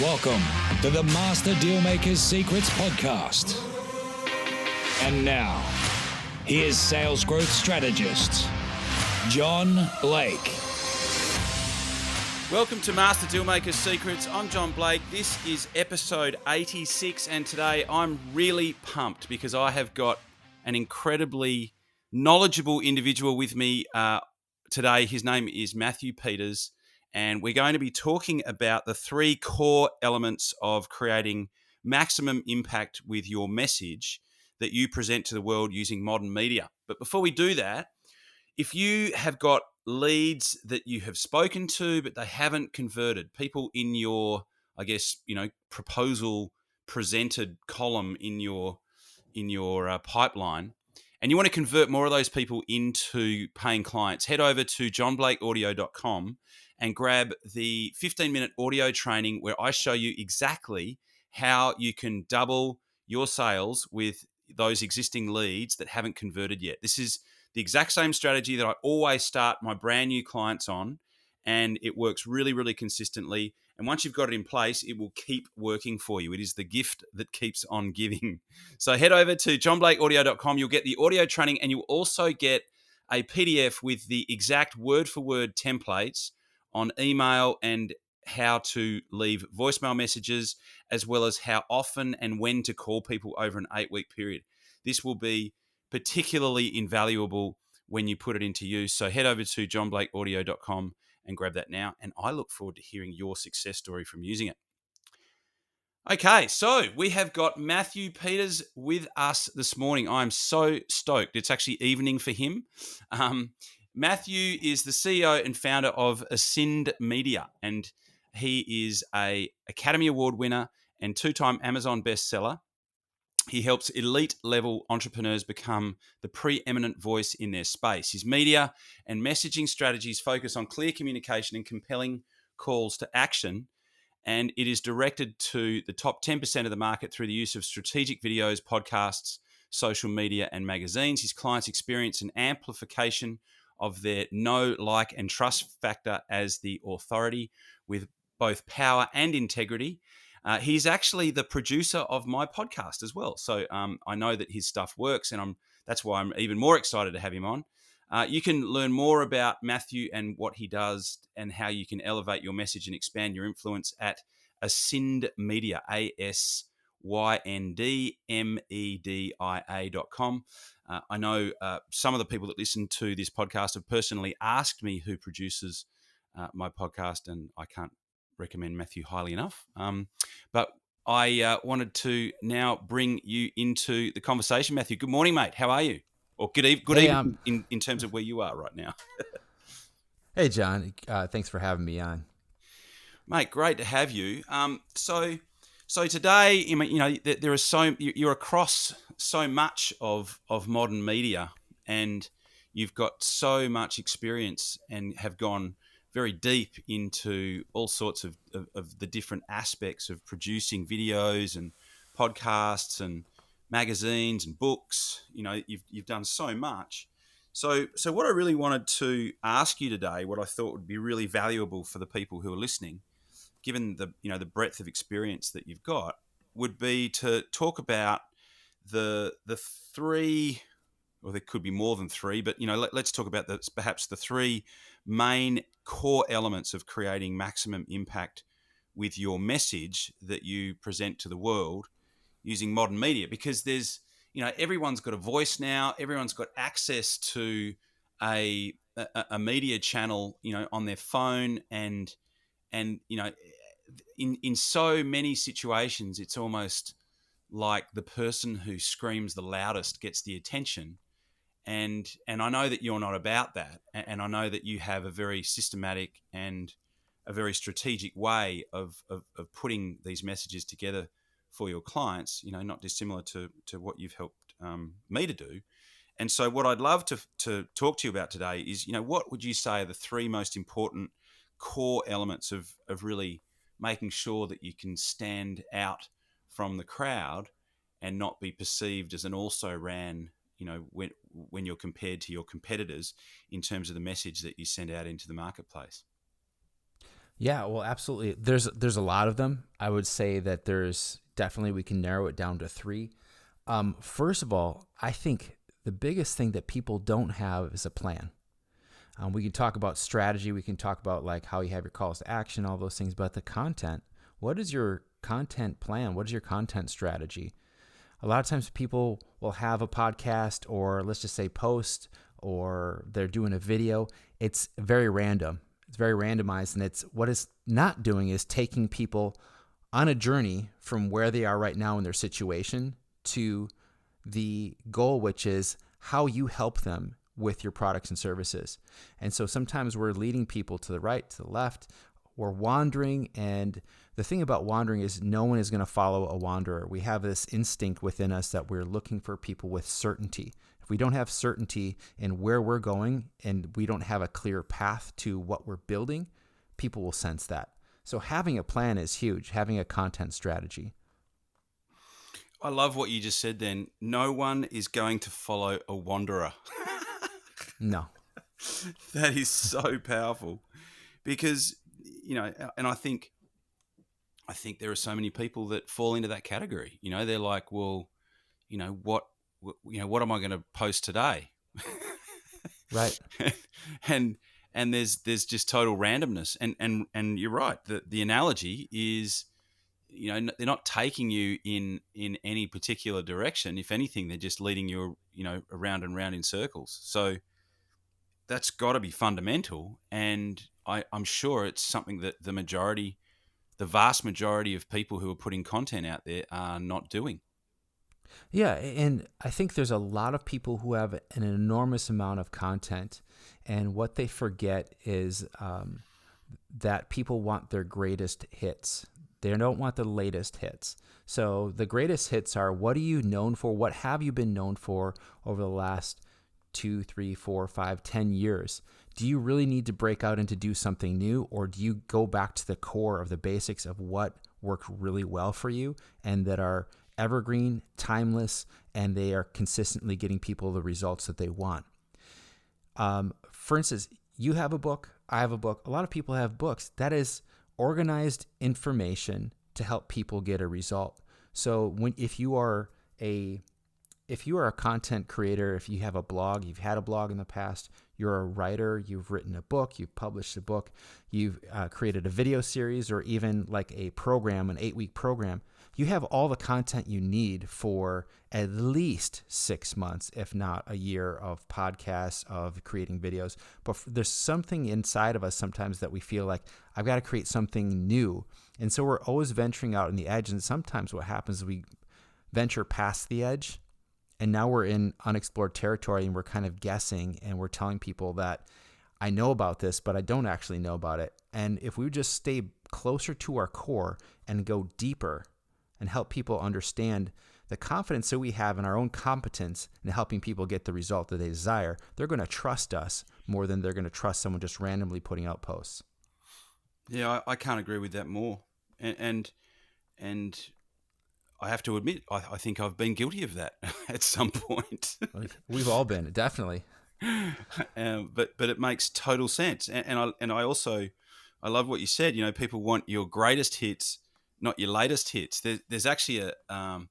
Welcome to the Master Dealmaker's Secrets podcast. And now, here's sales growth strategist, John Blake. Welcome to Master Dealmaker's Secrets. I'm John Blake. This is episode 86, and today I'm really pumped because I have got an incredibly knowledgeable individual with me today. His name is Matthew Peters, and we're going to be talking about the three core elements of creating maximum impact with your message that you present to the world using modern media. But before we do that, if you have got leads that you have spoken to but they haven't converted, people in your, proposal presented column in your pipeline, and you want to convert more of those people into paying clients, head over to johnblakeaudio.com and grab the 15-minute audio training where I show you exactly how you can double your sales with those existing leads that haven't converted yet. This is the exact same strategy that I always start my brand new clients on, and it works really, really consistently. And once you've got it in place, it will keep working for you. It is the gift that keeps on giving. So head over to johnblakeaudio.com. You'll get the audio training, and you'll also get a PDF with the exact word-for-word templates on email and how to leave voicemail messages, as well as how often and when to call people over an 8-week period. This will be particularly invaluable when you put it into use. So head over to johnblakeaudio.com and grab that now. And I look forward to hearing your success story from using it. Okay, so we have got Matthew Peters with us this morning. I'm so stoked. It's actually evening for him. Matthew is the CEO and founder of Ascend Media, and he is an Academy Award winner and 2-time Amazon bestseller. He helps elite-level entrepreneurs become the preeminent voice in their space. His media and messaging strategies focus on clear communication and compelling calls to action, and it is directed to the top 10% of the market through the use of strategic videos, podcasts, social media, and magazines. His clients experience an amplification of their know, like, and trust factor as the authority with both power and integrity. He's actually the producer of my podcast as well. So I know that his stuff works, and that's why I'm even more excited to have him on. You can learn more about Matthew and what he does and how you can elevate your message and expand your influence at Ascend Media, ASYNDMEDIA.com. I know some of the people that listen to this podcast have personally asked me who produces my podcast, and I can't recommend Matthew highly enough. But I wanted to now bring you into the conversation. Matthew, good morning, mate. How are you? Or good evening in terms of where you are right now. Hey, John. Thanks for having me on. Mate, great to have you. So today, there is you're across so much of modern media, and you've got so much experience and have gone very deep into all sorts of the different aspects of producing videos and podcasts and magazines and books. You've done so much. So what I really wanted to ask you today, what I thought would be really valuable for the people who are listening, given the breadth of experience that you've got, would be to talk about the three, or there could be more than three, but let's talk about perhaps the three main core elements of creating maximum impact with your message that you present to the world using modern media. Because there's, everyone's got a voice now, everyone's got access to a media channel, on their phone, and in so many situations, it's almost like the person who screams the loudest gets the attention. And I know that you're not about that. And I know that you have a very systematic and a very strategic way of putting these messages together for your clients, not dissimilar to what you've helped me to do. And so what I'd love to talk to you about today is, what would you say are the three most important core elements of really making sure that you can stand out from the crowd and not be perceived as an also-ran, when you're compared to your competitors in terms of the message that you send out into the marketplace? Yeah, well, absolutely. There's a lot of them. I would say that there's definitely we can narrow it down to three. First of all, I think the biggest thing that people don't have is a plan. We can talk about strategy. We can talk about like how you have your calls to action, all those things. But the content, what is your content plan? What is your content strategy? A lot of times people will have a podcast or let's just say post or they're doing a video. It's very random. It's very randomized. And it's what it's not doing is taking people on a journey from where they are right now in their situation to the goal, which is how you help them with your products and services. And so sometimes we're leading people to the right, to the left, we're wandering. And the thing about wandering is no one is going to follow a wanderer. We have this instinct within us that we're looking for people with certainty. If we don't have certainty in where we're going and we don't have a clear path to what we're building, people will sense that. So having a plan is huge, having a content strategy. I love what you just said then. No one is going to follow a wanderer. No. That is so powerful because, and I think there are so many people that fall into that category. They're like, well, what am I going to post today? Right. and there's just total randomness. And you're right. The analogy is, they're not taking you in any particular direction. If anything, they're just leading you, around and round in circles. So that's got to be fundamental. And I'm sure it's something that the vast majority of people who are putting content out there are not doing. Yeah, and I think there's a lot of people who have an enormous amount of content, and what they forget is that people want their greatest hits. They don't want the latest hits. So the greatest hits are, what are you known for? What have you been known for over the last 2, 3, 4, 5, 10 years? Do you really need to break out and to do something new, or do you go back to the core of the basics of what worked really well for you and that are evergreen, timeless, and they are consistently getting people the results that they want? For instance, you have a book, I have a book, a lot of people have books. That is organized information to help people get a result. So if you are a content creator, if you have a blog, you've had a blog in the past, you're a writer, you've written a book, you've published a book, you've created a video series, or even like a program, an 8-week program, you have all the content you need for at least 6 months, if not a year of podcasts, of creating videos. But there's something inside of us sometimes that we feel like, I've got to create something new. And so we're always venturing out on the edge. And sometimes what happens is we venture past the edge, and now we're in unexplored territory, and we're kind of guessing, and we're telling people that I know about this, but I don't actually know about it. And if we would just stay closer to our core and go deeper and help people understand the confidence that we have in our own competence in helping people get the result that they desire, they're going to trust us more than they're going to trust someone just randomly putting out posts. Yeah, I can't agree with that more. And I have to admit, I think I've been guilty of that at some point. We've all been, definitely. But it makes total sense. And I also love what you said. People want your greatest hits, not your latest hits. There's actually a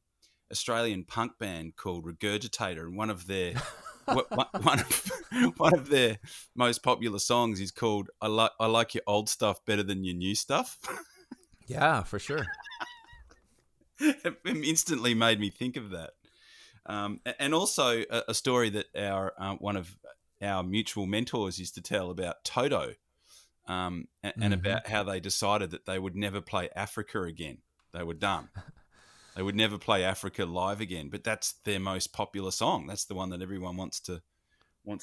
Australian punk band called Regurgitator, and one of their one of their most popular songs is called "I like your old stuff better than your new stuff." Yeah, for sure. It instantly made me think of that, and also a story that one of our mutual mentors used to tell about Toto. And about how they decided that they would never play Africa again. They were done. They would never play Africa live again. But that's their most popular song. That's the one that everyone wants to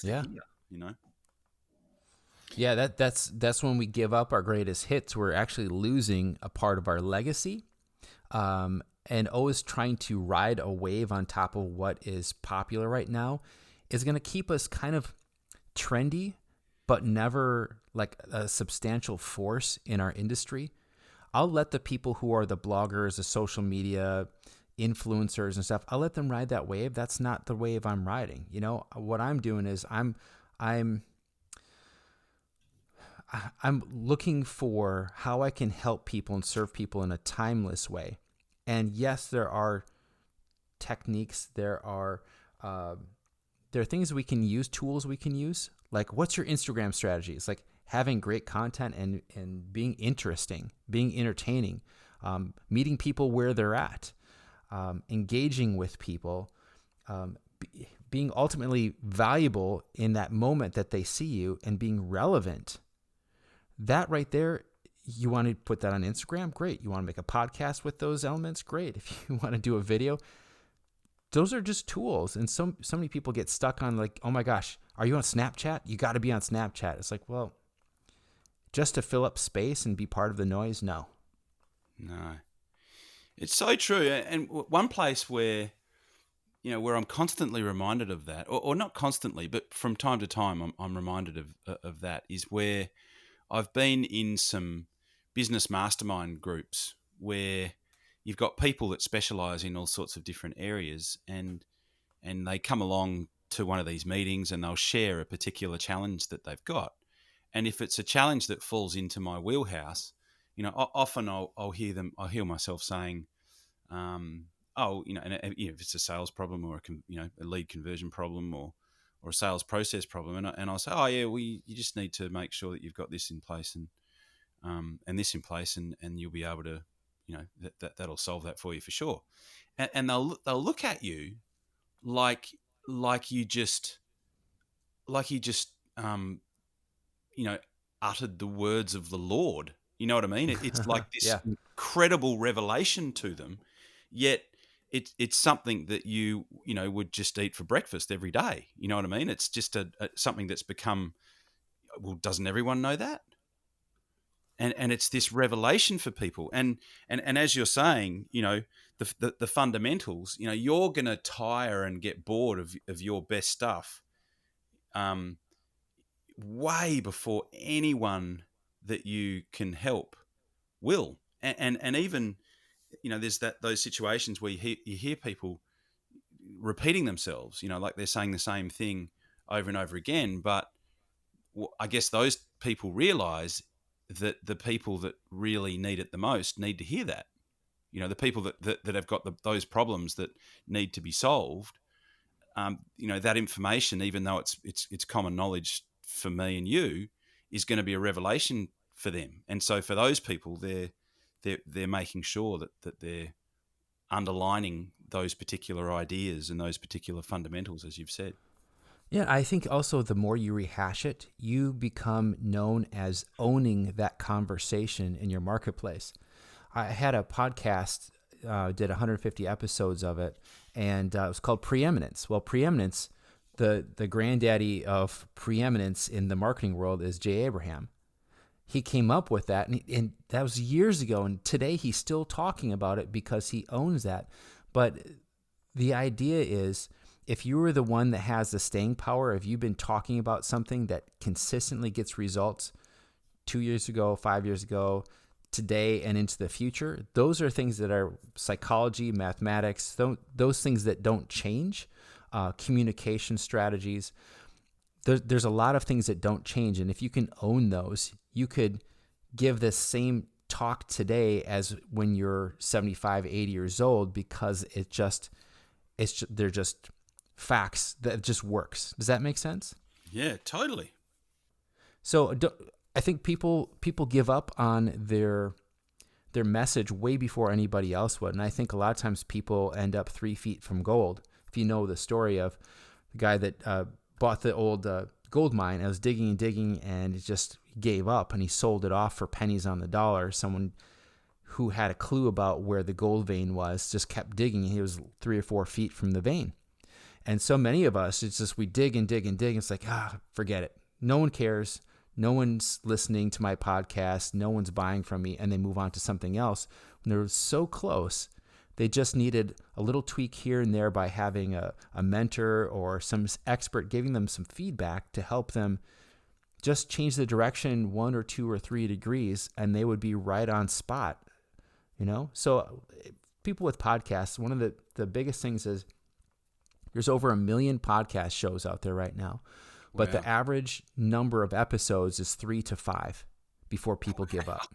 hear. Yeah, that's when we give up our greatest hits. We're actually losing a part of our legacy, and always trying to ride a wave on top of what is popular right now is going to keep us kind of trendy, but never like a substantial force in our industry. I'll let the people who are the bloggers, the social media influencers and stuff, I'll let them ride that wave. That's not the wave I'm riding. What I'm doing is I'm I'm looking for how I can help people and serve people in a timeless way. And yes, there are techniques, there are things we can use, tools we can use. Like, what's your Instagram strategy? It's like having great content and being interesting, being entertaining, meeting people where they're at, engaging with people, being ultimately valuable in that moment that they see you, and being relevant. That right there, you want to put that on Instagram? Great. You want to make a podcast with those elements? Great. If you want to do a video, those are just tools. And so many people get stuck on like, oh my gosh, are you on Snapchat? You got to be on Snapchat. It's like, well, just to fill up space and be part of the noise? No. It's so true. And one place where, where I'm constantly reminded of that, or not constantly, but from time to time I'm reminded of that, is where I've been in some business mastermind groups where you've got people that specialize in all sorts of different areas, and they come along to one of these meetings and they'll share a particular challenge that they've got. And if it's a challenge that falls into my wheelhouse, often I'll hear myself saying, if it's a sales problem or a lead conversion problem or a sales process problem, and I'll say, oh yeah, you just need to make sure that you've got this in place and this in place, and you'll be able to, that'll solve that for you for sure. And they'll look at you like you just uttered the words of the Lord. You know what I mean? It's like this Yeah. incredible revelation to them, yet it's something that you would just eat for breakfast every day. You know what I mean? It's just something that's become, well, doesn't everyone know that? And it's this revelation for people. And as you're saying, the fundamentals, you're going to tire and get bored of your best stuff way before anyone that you can help will. And even, there's those situations where you hear people repeating themselves, like they're saying the same thing over and over again. But I guess those people realize that the people that really need it the most need to hear that. The people that have got those problems that need to be solved, that information, even though it's common knowledge for me and you, is going to be a revelation for them. And so for those people, they're making sure that they're underlining those particular ideas and those particular fundamentals, as you've said. Yeah, I think also the more you rehash it, you become known as owning that conversation in your marketplace. I had a podcast, did 150 episodes of it, and it was called Preeminence. Well, Preeminence, the granddaddy of preeminence in the marketing world is Jay Abraham. He came up with that, and that was years ago, and today he's still talking about it because he owns that. But the idea is, if you were the one that has the staying power, if you've been talking about something that consistently gets results 2 years ago, 5 years ago, today, and into the future, those are things that are psychology, mathematics, those things that don't change, communication strategies. There's a lot of things that don't change. And if you can own those, you could give this same talk today as when you're 75, 80 years old, because they're just facts that just works. Does that make sense? Yeah, totally. So I think people give up on their message way before anybody else would. And I think a lot of times people end up 3 feet from gold. If you know the story of the guy that bought the old gold mine, and was digging and digging, and it just gave up, and he sold it off for pennies on the dollar. Someone who had a clue about where the gold vein was just kept digging, and he was 3 or 4 feet from the vein. And so many of us, it's just we dig and dig and dig. It's like, forget it. No one cares. No one's listening to my podcast. No one's buying from me. And they move on to something else. When they're so close, they just needed a little tweak here and there by having a mentor or some expert giving them some feedback to help them just change the direction 1 or 2 or 3 degrees, and they would be right on spot. So people with podcasts, one of the biggest things is there's over 1 million podcast shows out there right now. But Wow. the average number of episodes is 3 to 5 before people give up.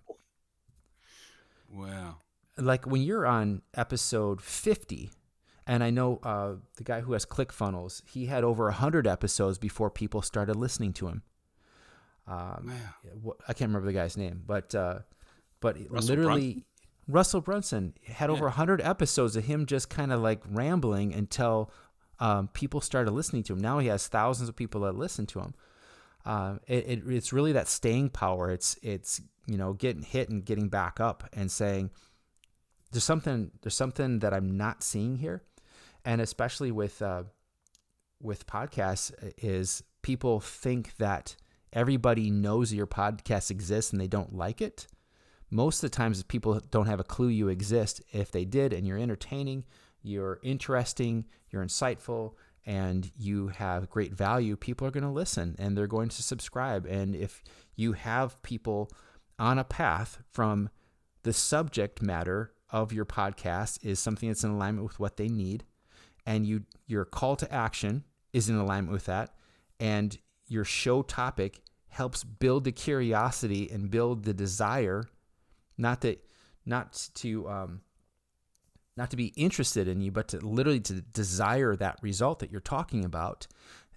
Wow. Like when you're on episode 50, and I know the guy who has ClickFunnels, he had over 100 episodes before people started listening to him. Wow. I can't remember the guy's name, but Russell literally Russell Brunson had over Yeah. 100 episodes of him just kind of like rambling until people started listening to him. Now he has thousands of people that listen to him. It's really that staying power. It's getting hit and getting back up and saying there's something that I'm not seeing here, and especially with podcasts is people think that everybody knows your podcast exists and they don't like it. Most of the times people don't have a clue you exist. If they did and you're entertaining, you're interesting, you're insightful, and you have great value, people are going to listen and they're going to subscribe. And if you have people on a path from the subject matter of your podcast is something that's in alignment with what they need, and your call to action is in alignment with that, and your show topic helps build the curiosity and build the desire, not to be interested in you, but to literally to desire that result that you're talking about,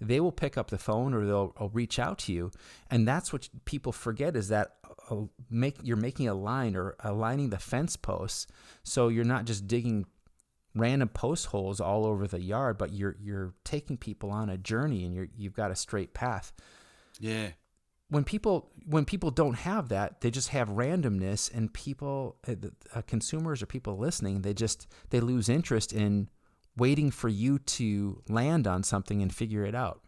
they will pick up the phone or they'll reach out to you. And that's what people forget is that you're making a line or aligning the fence posts. So you're not just digging random post holes all over the yard, but you're taking people on a journey and you've got a straight path. Yeah. When people don't have that, they just have randomness, and people, consumers or people listening, they lose interest in waiting for you to land on something and figure it out.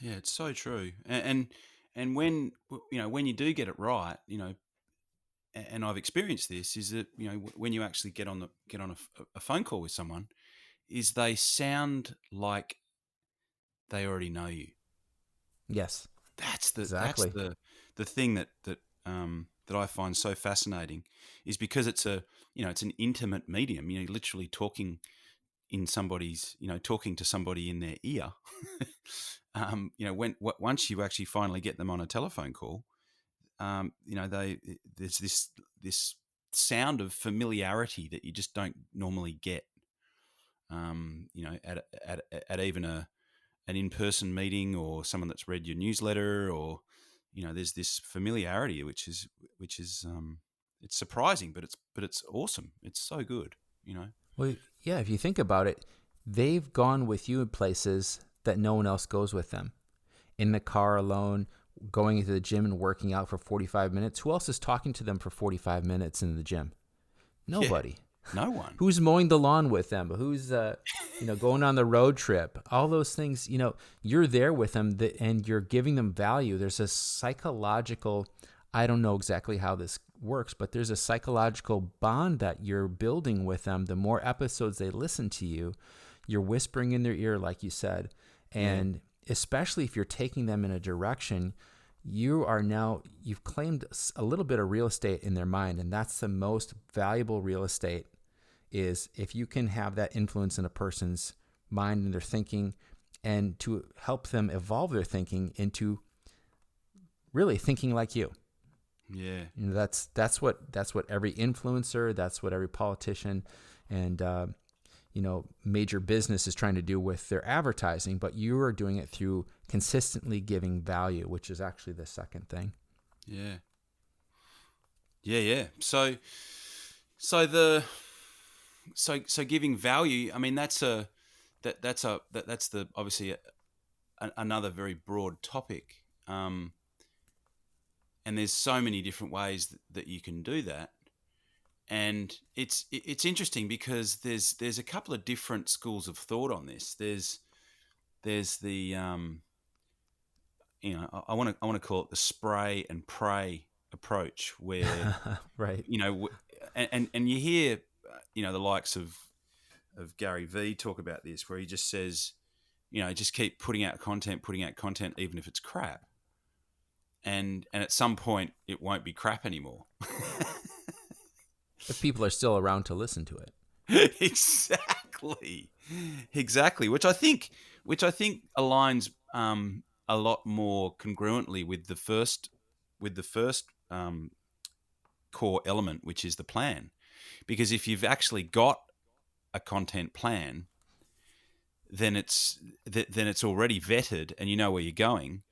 Yeah, it's so true. And when when you do get it right, and I've experienced this, is that when you actually get on a phone call with someone, is they sound like they already know you. Yes, That's exactly. the thing that I find so fascinating, is because it's it's an intimate medium. Literally talking talking to somebody in their ear. Once you actually finally get them on a telephone call, there's this sound of familiarity that you just don't normally get. At even an in-person meeting, or someone that's read your newsletter, or there's this familiarity which is it's surprising, but it's awesome. It's so good. Well, yeah, if you think about it, they've gone with you in places that no one else goes with them. In the car alone, going into the gym and working out for 45 minutes. Who else is talking to them for 45 minutes in the gym? Nobody. No one. Who's mowing the lawn with them? Who's going on the road trip? All those things, you're there with them and you're giving them value. There's a psychological, I don't know exactly how this works, but there's a psychological bond that you're building with them. The more episodes they listen to you, you're whispering in their ear, like you said. And especially if you're taking them in a direction, you've claimed a little bit of real estate in their mind. And that's the most valuable real estate, is if you can have that influence in a person's mind and their thinking, and to help them evolve their thinking into really thinking like you. Yeah. That's what every influencer, that's what every politician and major business is trying to do with their advertising, but you are doing it through consistently giving value, which is actually the second thing. Yeah. So giving value, I mean, that's obviously another very broad topic. And there's so many different ways that you can do that. And it's interesting because there's a couple of different schools of thought on this. There's the I want to call it the spray and pray approach, where right. And you hear the likes of Gary Vee talk about this, where he just says, just keep putting out content even if it's crap, and at some point it won't be crap anymore. If people are still around to listen to it. Exactly, which I think aligns a lot more congruently with the first core element, which is the plan. Because if you've actually got a content plan, then it's already vetted and you know where you're going,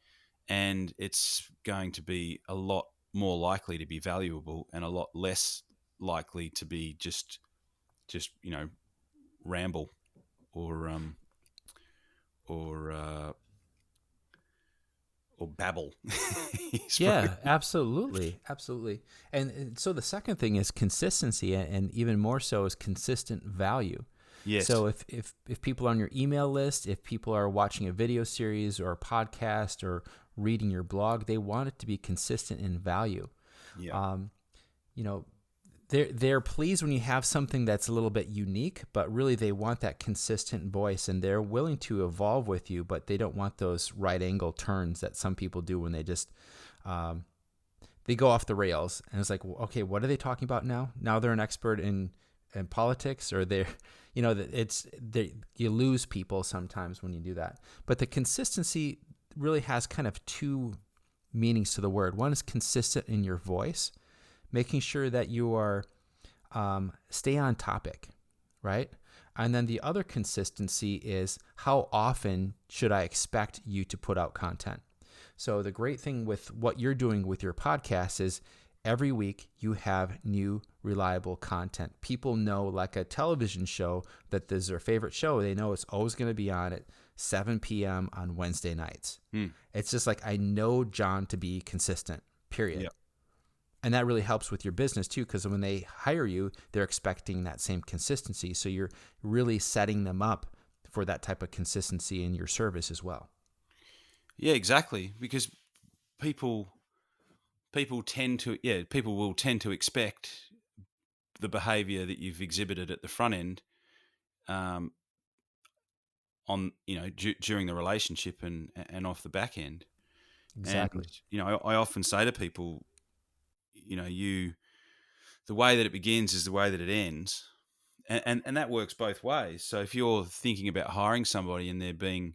and it's going to be a lot more likely to be valuable and a lot less likely to be just ramble or or uh, or babble. Yeah, absolutely, absolutely. And so the second thing is consistency, and even more so is consistent value. Yes. So if people on your email list, if people are watching a video series or a podcast or reading your blog, they want it to be consistent in value. Yeah. You know, they're pleased when you have something that's a little bit unique, but really they want that consistent voice, and they're willing to evolve with you, but they don't want those right angle turns that some people do when they just they go off the rails. And it's like, well, okay, what are they talking about now? Now they're an expert in politics, or they're you lose people sometimes when you do that. But the consistency really has kind of two meanings to the word. One is consistent in your voice, making sure that you are stay on topic, right? And then the other consistency is how often should I expect you to put out content? So the great thing with what you're doing with your podcast is every week you have new reliable content. People know, like a television show, that this is their favorite show. They know it's always going to be on at 7 p.m. on Wednesday nights. It's just like, I know John to be consistent, period. Yep. And that really helps with your business too, because when they hire you, they're expecting that same consistency. So you're really setting them up for that type of consistency in your service as well. Yeah, exactly. Because people will tend to expect the behavior that you've exhibited at the front end, on during the relationship and off the back end. Exactly. And I often say to people, the way that it begins is the way that it ends, and that works both ways. So if you're thinking about hiring somebody and they're being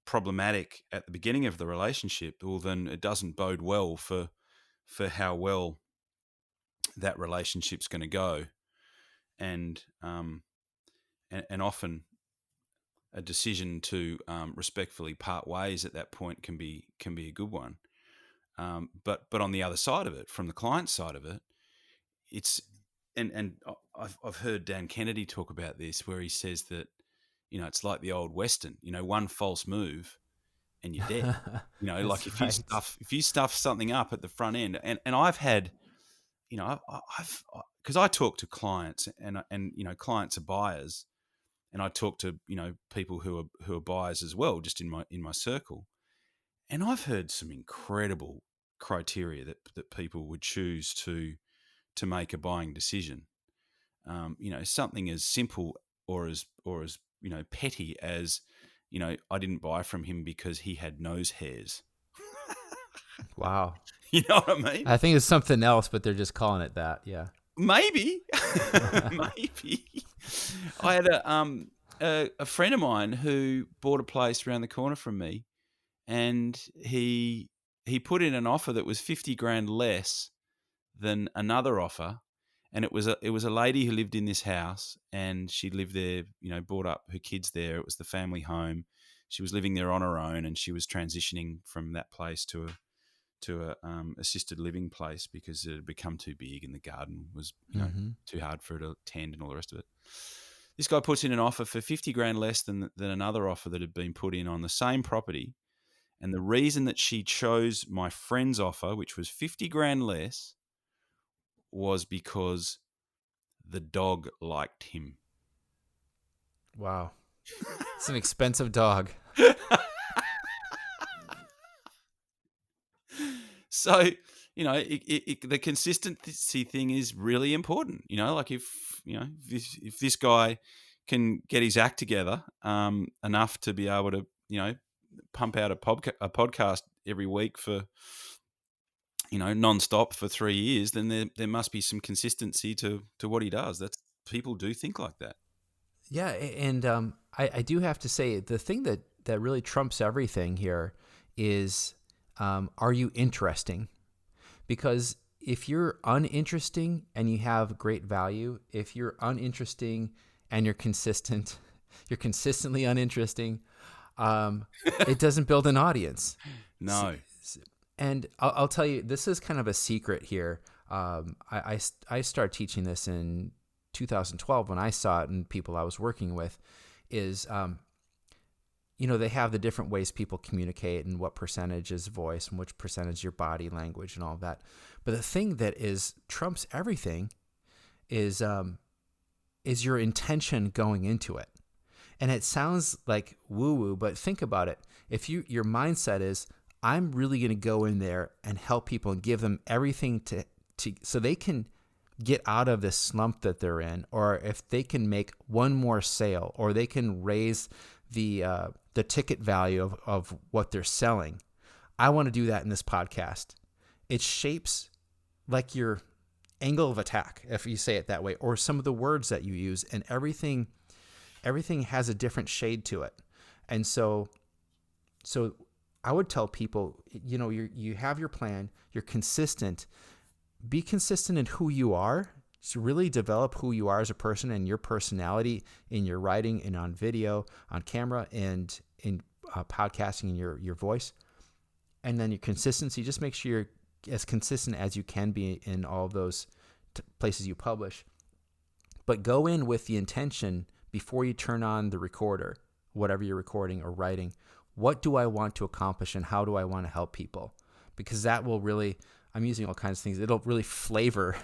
problematic at the beginning of the relationship, well, then it doesn't bode well for how well that relationship's going to go, and often a decision to respectfully part ways at that point can be a good one. But on the other side of it, from the client side of it, it's and I've heard Dan Kennedy talk about this, where he says that it's like the old Western. One false move and you're dead. Like if you stuff something up at the front end, and I've had, I've because I talk to clients and clients are buyers, and I talk to people who are buyers as well, just in my circle, and I've heard some incredible criteria that people would choose to make a buying decision. Something as simple or as petty as I didn't buy from him because he had nose hairs. Wow. You know what I mean? I think it's something else, but they're just calling it that. Yeah. Maybe. Maybe. I had a friend of mine who bought a place around the corner from me, and he put in an offer that was 50 grand less than another offer, and it was a lady who lived in this house, and she lived there, brought up her kids there. It was the family home. She was living there on her own, and she was transitioning from that place to a assisted living place because it had become too big and the garden was too hard for her to tend and all the rest of it. This guy puts in an offer for 50 grand less than another offer that had been put in on the same property. And the reason that she chose my friend's offer, which was 50 grand less, was because the dog liked him. Wow. It's an expensive dog. So, the consistency thing is really important. Like if this guy can get his act together enough to be able to, pump out a podcast every week for, nonstop for 3 years, then there must be some consistency to what he does. People do think like that. Yeah, and I do have to say, the thing that that really trumps everything here is, are you interesting? Because if you're uninteresting and you have great value, if you're uninteresting and you're consistent, you're consistently uninteresting, it doesn't build an audience. No. And I'll tell you, this is kind of a secret here. I started teaching this in 2012 when I saw it in people I was working with, is, they have the different ways people communicate and what percentage is voice and which percentage your body language and all of that. But the thing that trumps everything is your intention going into it. And it sounds like woo-woo, but think about it. If your mindset is, I'm really going to go in there and help people and give them everything to so they can get out of this slump that they're in, or if they can make one more sale, or they can raise the ticket value of what they're selling. I want to do that in this podcast. It shapes like your angle of attack, if you say it that way, or some of the words that you use, and everything has a different shade to it. And so I would tell people, you have your plan, you're consistent. Be consistent in who you are. So really develop who you are as a person and your personality in your writing and on video, on camera, and in podcasting and your voice. And then your consistency, just make sure you're as consistent as you can be in all of those places you publish. But go in with the intention before you turn on the recorder, whatever you're recording or writing. What do I want to accomplish and how do I want to help people? Because that will really, I'm using all kinds of things, it'll really flavor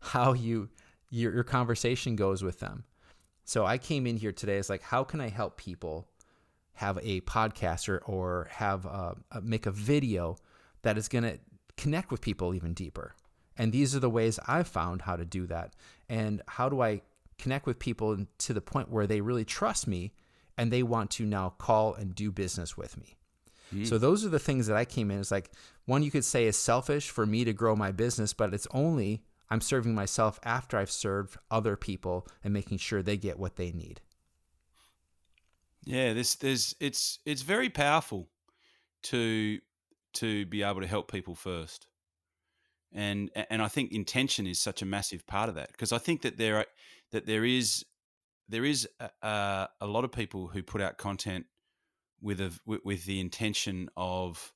how your conversation goes with them. So I came in here today as like, how can I help people have a podcast or have make a video that is going to connect with people even deeper? And these are the ways I've found how to do that. And how do I connect with people to the point where they really trust me and they want to now call and do business with me? So those are the things that I came in. It's like, one you could say is selfish for me to grow my business, but it's only I'm serving myself after I've served other people and making sure they get what they need. Yeah, it's very powerful to be able to help people first. And I think intention is such a massive part of that, because I think that there is a lot of people who put out content with the intention of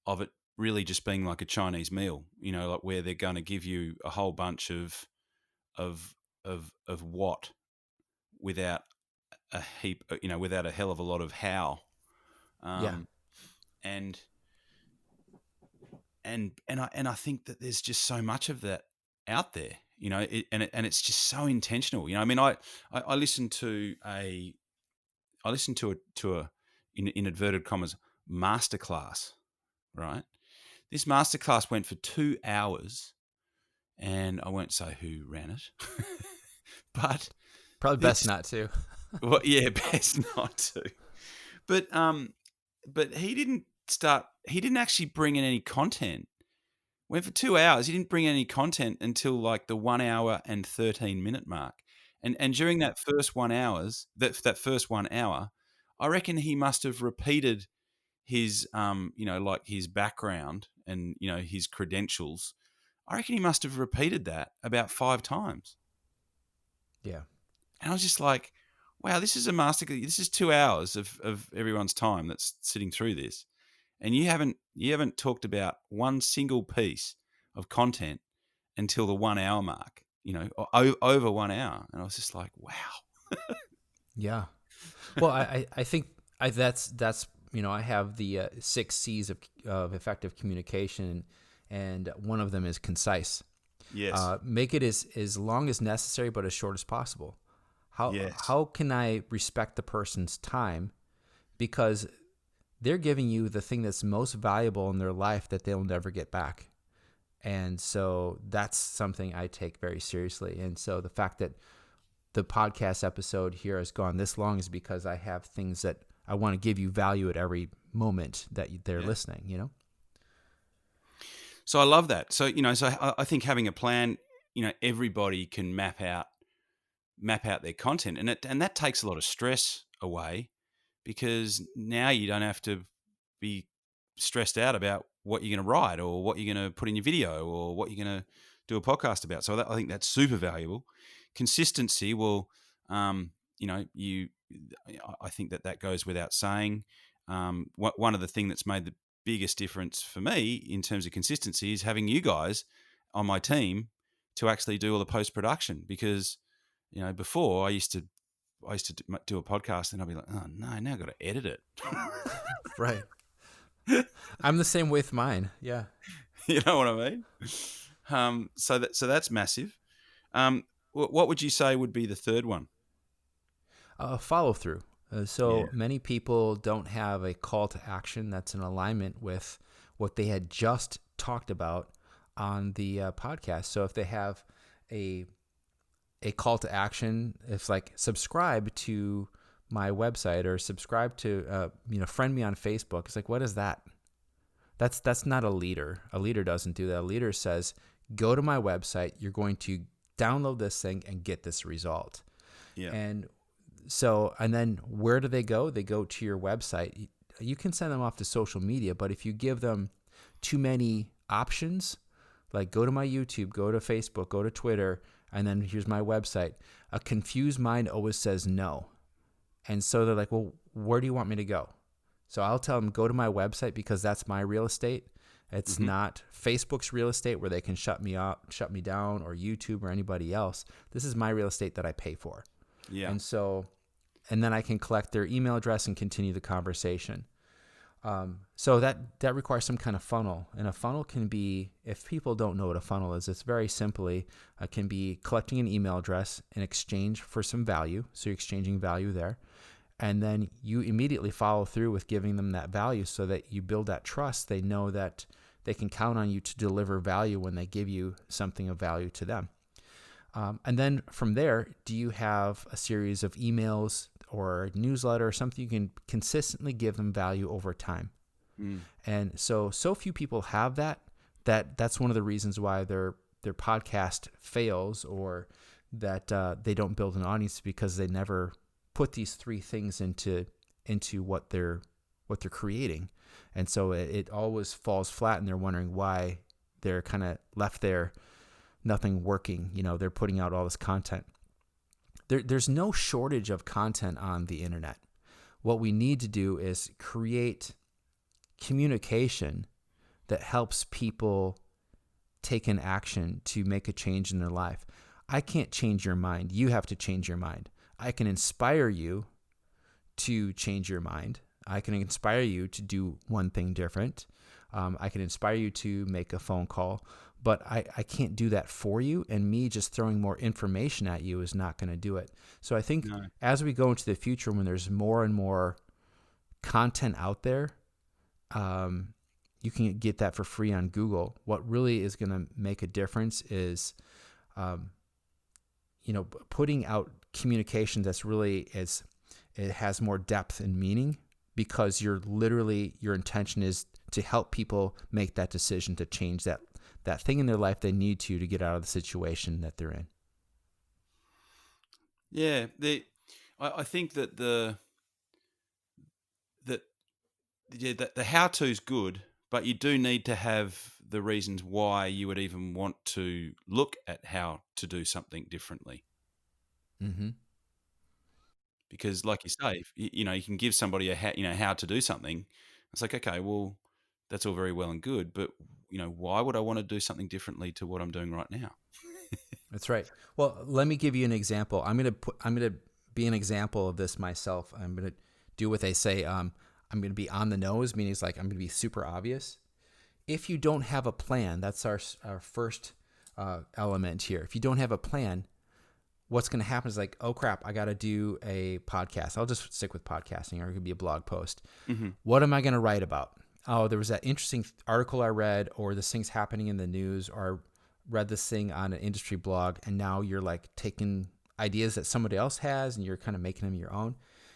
it really just being like a Chinese meal, like where they're going to give you a whole bunch of what without a heap, without a hell of a lot of how. And I think that there's just so much of that out there, and it's just so intentional. I mean, I listened to a in inverted commas masterclass, right? This masterclass went for 2 hours, and I won't say who ran it, but Probably best not to. Well, yeah, best not to. But he didn't actually bring in any content. Went for 2 hours. He didn't bring any content until like the 1 hour and 13-minute mark. And during that first 1 hours, that first 1 hour, I reckon he must have repeated his like his background and his credentials. I reckon he must have repeated that about 5 times. Yeah. And I was just like, wow, this is a masterclass. This is 2 hours of everyone's time that's sitting through this. And you haven't talked about one single piece of content until the 1 hour mark, over 1 hour. And I was just like, wow. Yeah. Well, I think that's I have the 6 C's of effective communication, and one of them is concise. Yes. Make it as long as necessary, but as short as possible. How can I respect the person's time? Because they're giving you the thing that's most valuable in their life that they'll never get back. And so that's something I take very seriously. And so the fact that the podcast episode here has gone this long is because I have things that I want to give you value at every moment that they're listening, So I love that. So, I think having a plan, everybody can map out their content, and that takes a lot of stress away, because now you don't have to be stressed out about what you're going to write or what you're going to put in your video or what you're going to do a podcast about. So I think that's super valuable. Consistency, well, I think that goes without saying. One of the things that's made the biggest difference for me in terms of consistency is having you guys on my team to actually do all the post-production, because before I used to do a podcast and I'd be like, oh no, now I've got to edit it. Right. I'm the same with mine. Yeah. You know what I mean? So that's massive. What would you say would be the third one? Follow through. Yeah. Many people don't have a call to action that's in alignment with what they had just talked about on the podcast. So if they have a call to action, it's like subscribe to my website or subscribe to friend me on Facebook. It's like, what is that? That's not a leader. A leader doesn't do that. A leader says, go to my website. You're going to download this thing and get this result. Yeah. And then where do they go? They go to your website. You can send them off to social media, but if you give them too many options, like go to my YouTube, go to Facebook, go to Twitter, and then here's my website, a confused mind always says no. And so they're like, well, where do you want me to go? So I'll tell them, go to my website, because that's my real estate. It's not Facebook's real estate where they can shut me up, shut me down, or YouTube or anybody else. This is my real estate that I pay for. Yeah. And then I can collect their email address and continue the conversation. So that requires some kind of funnel. And a funnel can be, if people don't know what a funnel is, it's very simply, can be collecting an email address in exchange for some value. So you're exchanging value there. And then you immediately follow through with giving them that value so that you build that trust. They know that they can count on you to deliver value when they give you something of value to them. And then from there, do you have a series of emails or a newsletter or something you can consistently give them value over time? And so few people have that's one of the reasons why their podcast fails, or that they don't build an audience, because they never put these three things into what they're creating. And so it always falls flat, and they're wondering why they're kind of left there, nothing working. They're putting out all this content. There's no shortage of content on the internet. What we need to do is create communication that helps people take an action to make a change in their life. I can't change your mind. You have to change your mind. I can inspire you to change your mind. I can inspire you to do one thing different. I can inspire you to make a phone call, but I can't do that for you. And me just throwing more information at you is not going to do it. So I think as we go into the future, when there's more and more content out there, you can get that for free on Google. What really is going to make a difference is, putting out communication that's really it has more depth and meaning, because your intention is to help people make that decision to change that thing in their life they need to get out of the situation that they're in. Yeah, I think that the how-to is good, but you do need to have the reasons why you would even want to look at how to do something differently. Mm-hmm. Because, like you say, you can give somebody how to do something. It's like, okay, well, that's all very well and good, but why would I want to do something differently to what I'm doing right now? That's right. Well, let me give you an example. I'm going to be an example of this myself. I'm going to do what they say. I'm going to be on the nose, meaning it's like I'm going to be super obvious. If you don't have a plan, that's our first element here. If you don't have a plan, what's going to happen is like, oh crap, I got to do a podcast. I'll just stick with podcasting, or it could be a blog post. Mm-hmm. What am I going to write about? Oh, there was that interesting article I read, or this thing's happening in the news, or I read this thing on an industry blog, and now you're like taking ideas that somebody else has and you're kind of making them your own.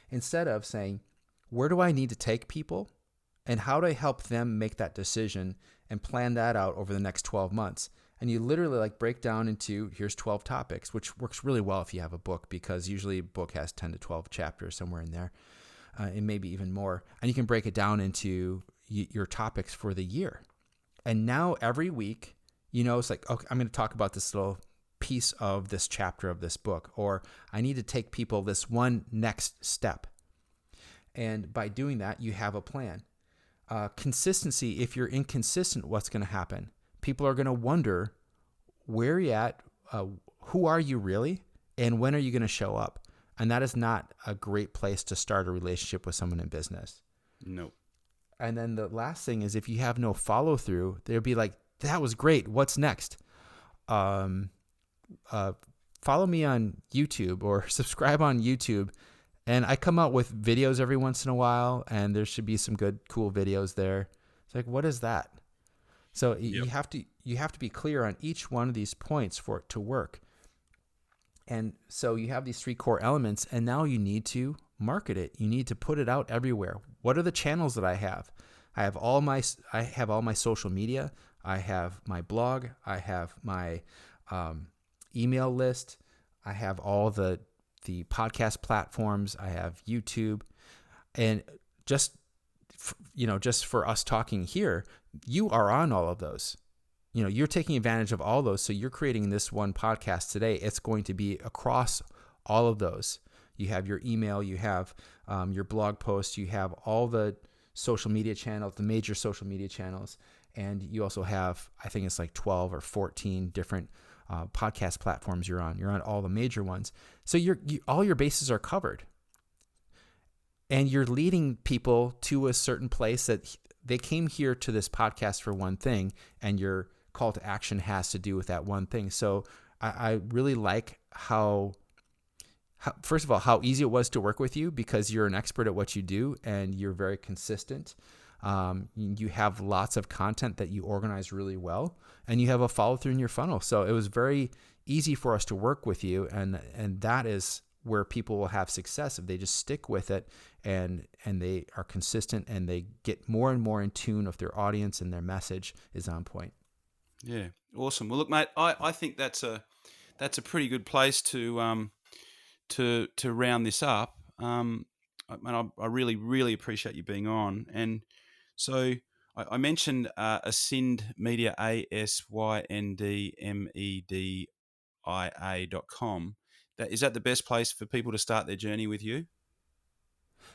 Instead of saying, where do I need to take people, and how do I help them make that decision and plan that out over the next 12 months? And you literally like break down into, here's 12 topics, which works really well if you have a book, because usually a book has 10 to 12 chapters somewhere in there. and maybe even more. And you can break it down into your topics for the year. And now every week, it's like, okay, I'm going to talk about this little piece of this chapter of this book, or I need to take people this one next step. And by doing that, you have a plan. Consistency, if you're inconsistent, what's going to happen? People are going to wonder, where are you at? Who are you really? And when are you going to show up? And that is not a great place to start a relationship with someone in business. No. And then the last thing is, if you have no follow through, they'll be like, that was great. What's next? Follow me on YouTube or subscribe on YouTube. And I come out with videos every once in a while, and there should be some good, cool videos there. It's like, what is that? So you have to be clear on each one of these points for it to work. And so you have these 3 core elements, and now you need to market it. You need to put it out everywhere. What are the channels that I have? I have all my social media. I have my blog. I have my email list. I have all the podcast platforms. I have YouTube. And just for us talking here, you are on all of those. You're taking advantage of all those. So you're creating this one podcast today. It's going to be across all of those. You have your email, you have your blog posts, you have all the social media channels, the major social media channels. And you also have, I think it's like 12 or 14 different podcast platforms you're on. You're on all the major ones. So all your bases are covered. And you're leading people to a certain place that they came here to this podcast for one thing, and your call to action has to do with that one thing. So I really like how, first of all, how easy it was to work with you, because you're an expert at what you do and you're very consistent. You have lots of content that you organize really well, and you have a follow through in your funnel. So it was very easy for us to work with you. And that is where people will have success if they just stick with it and they are consistent and they get more and more in tune with their audience and their message is on point. Yeah. Awesome. Well, look, mate, I think that's a pretty good place to round this up. And I really, really appreciate you being on. And so I mentioned Ascend Media, ASYNDMEDIA.com. Is that the best place for people to start their journey with you?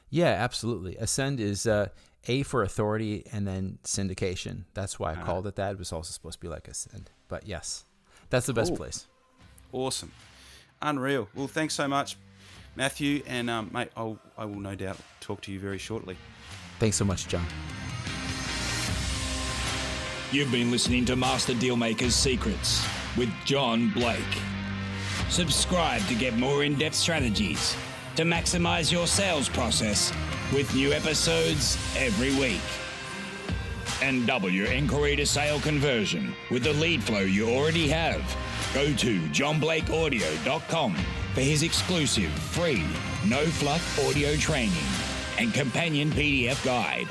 Yeah, absolutely. Ascend is A for authority and then syndication. That's why I called it that. It was also supposed to be like Ascend. But yes, that's the best place. Awesome. Unreal. Well, thanks so much, Matthew. And mate, I will no doubt talk to you very shortly. Thanks so much, John. You've been listening to Master Dealmaker's Secrets with John Blake. Subscribe to get more in-depth strategies to maximize your sales process with new episodes every week. And double your inquiry to sale conversion with the lead flow you already have. Go to johnblakeaudio.com for his exclusive free no-fluff audio training and companion PDF guide.